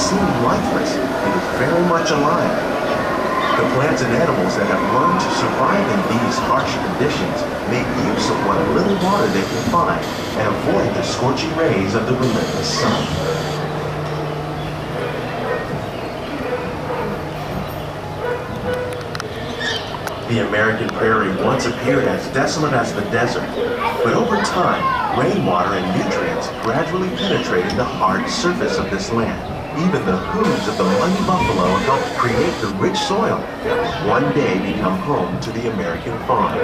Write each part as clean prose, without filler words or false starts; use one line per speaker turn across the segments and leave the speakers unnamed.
seem lifeless, it is very much alive. The plants and animals that have learned to survive in these harsh conditions make use of what little water they can find and avoid the scorching rays of the relentless sun. The American prairie once appeared as desolate as the desert, but over time, rainwater and nutrients gradually penetrated the hard surface of this land. Even the hooves of the mighty buffalo helped create the rich soil that would one day become home to the American farm.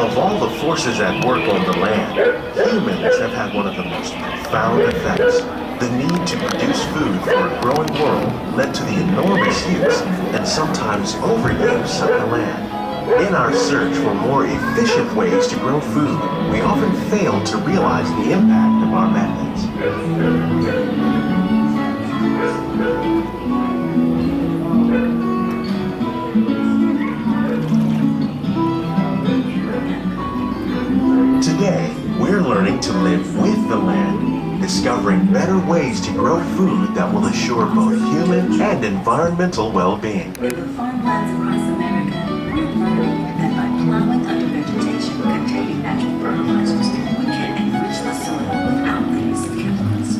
Of all the forces at work on the land, humans have had one of the most profound effects. The need to produce food for a growing world led to the enormous use and sometimes overuse of the land. In our search for more efficient ways to grow food, we often fail to realize the impact of our methods. Today, we're learning to live with the land, discovering better ways to grow food that will assure both human and environmental well-being.
In the farmlands across America, we're learning that by plowing under vegetation containing natural fertilizers, we can enrich the soil without the use of chemicals.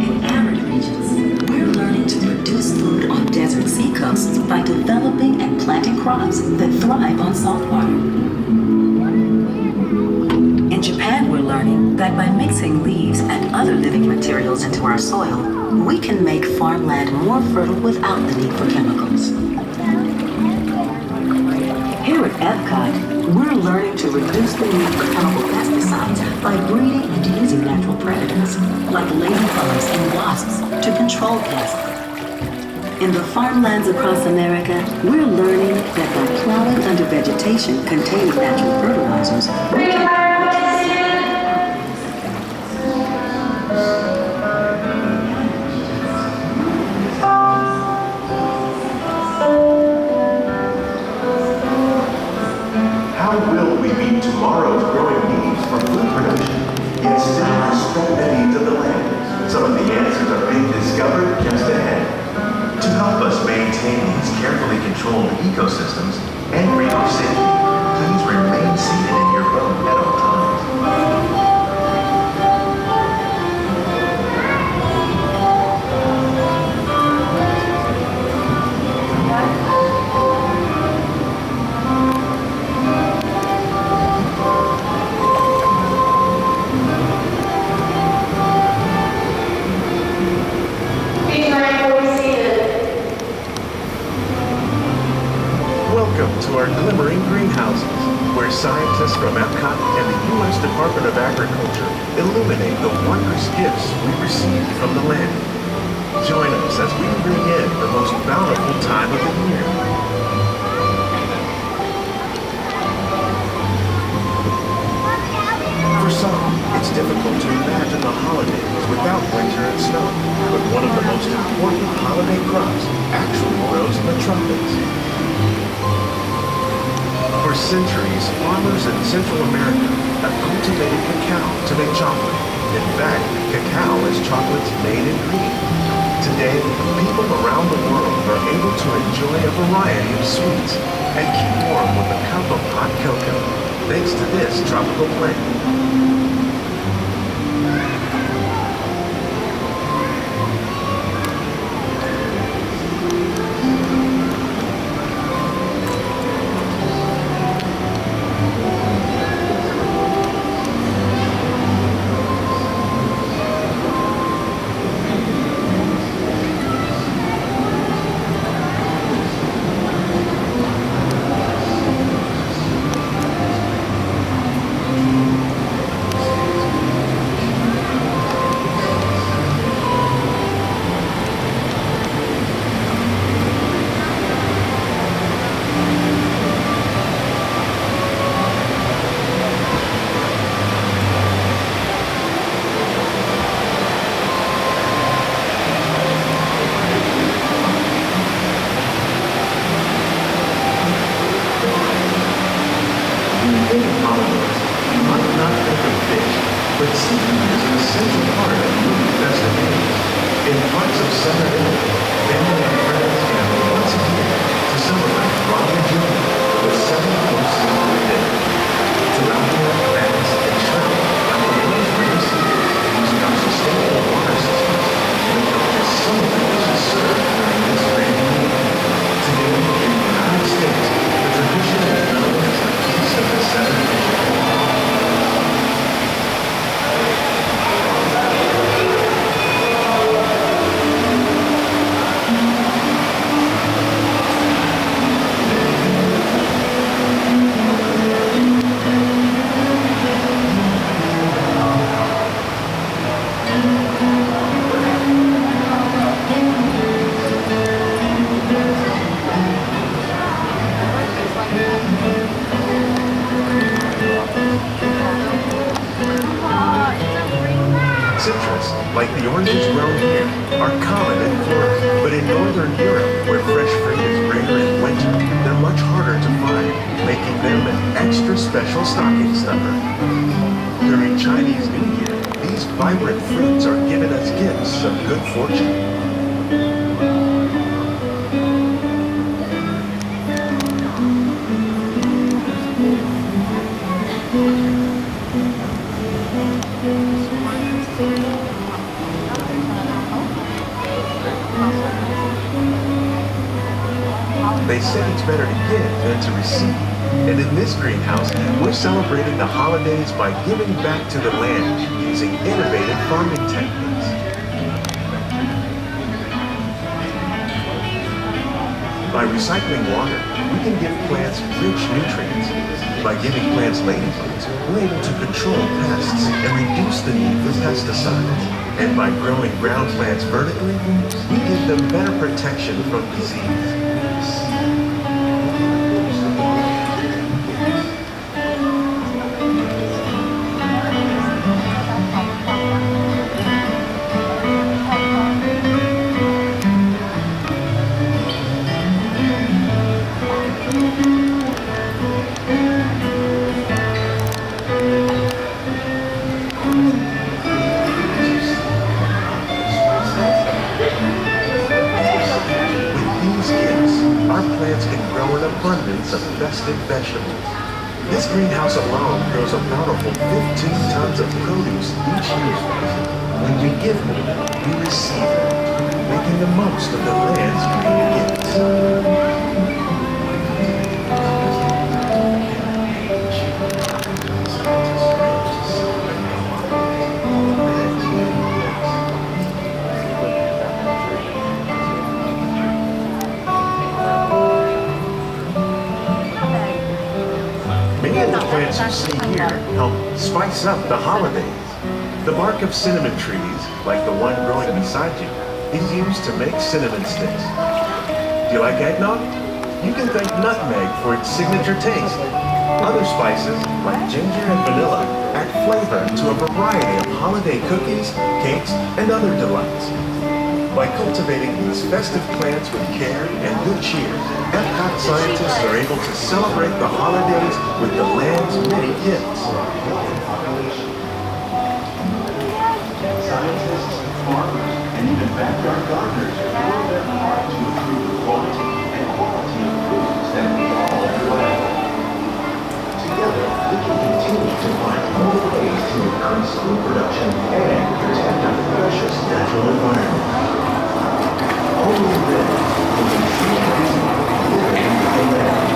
In arid regions, we're learning to produce food on desert seacoasts by developing and planting crops that thrive on salt water. In Japan, we're learning that by mixing leaves and other living materials into our soil, we can make farmland more fertile without the need for chemicals. Here at Epcot, we're learning to reduce the need for chemical pesticides by breeding and using natural predators, like ladybugs and wasps, to control pests. In the farmlands across America, we're learning that by plowing under vegetation containing natural fertilizers, we can...
How will we meet tomorrow's growing needs for food production, yet still respect the needs of the land? Some of the answers are being discovered just ahead. To help us maintain these carefully controlled ecosystems and for your safety, please remain seated in your boat at all times. Welcome to our Glimmering Greenhouses, where scientists from Epcot and the U.S. Department of Agriculture illuminate the wondrous gifts we receive from the land. Join us as we bring in the most bountiful time of the year. For some, it's difficult to imagine the holidays without winter and snow, but one of the most important holiday crops actually grows in the tropics. For centuries, farmers in Central America have cultivated cacao to make chocolate. In fact, cacao is chocolates made in green. Today, people around the world are able to enjoy a variety of sweets and keep warm with a cup of hot cocoa, thanks to this tropical plant. parts of Southern Italy, family and friends gather once a year to celebrate Robin Jr. with 7-course seafood dinner. Tilapia, bass, and shrimp are the world's greatest seafood using our sustainable water systems, make up just some of the dishes served during this grand meal. Today, in the United States, the tradition is known as the Feast of the Seven Fishes. Citrus, like the oranges grown here, are common in Florida, but in Northern Europe, where fresh fruit is rare in winter, they're much harder to find, making them an extra special stocking stuffer. During Chinese New Year, these vibrant fruits are given as gifts of good fortune. They say it's better to give than to receive. And in this greenhouse, we're celebrating the holidays by giving back to the land using innovative farming techniques. By recycling water, we can give plants rich nutrients. By giving plants ladybugs, we're able to control pests and reduce the need for pesticides. And by growing ground plants vertically, we give them better protection from disease. Of festive vegetables. This greenhouse alone grows a bountiful 15 tons of produce each year. When we give more, we receive more, making the most of the land's great gifts. Plants you see here help spice up the holidays. The bark of cinnamon trees, like the one growing beside you, is used to make cinnamon sticks. Do you like eggnog? You can thank nutmeg for its signature taste. Other spices, like ginger and vanilla, add flavor to a variety of holiday cookies, cakes, and other delights. By cultivating these festive plants with care and good cheer, Epcot scientists are able to celebrate the holidays with the land's many gifts. Scientists, farmers, and even backyard gardeners are doing their part to improve the quality and quality of foods that we all rely on. Together, we can continue to find more ways to increase food production and protect our precious natural environment. Only then will we truly be living the land.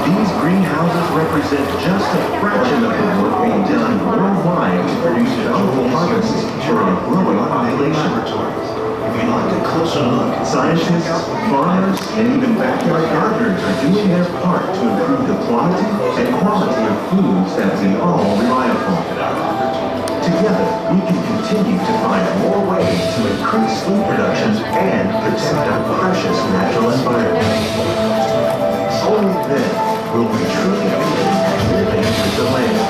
These greenhouses represent just a fraction of the work being done worldwide to produce bountiful harvests for a growing population. If you'd like a closer look, scientists, farmers, and even backyard gardeners are doing their part to improve the quantity and quality of foods that we all rely upon. Together, we can continue to find more ways to increase food production and protect our precious natural environment. Only then will we truly be living with the land.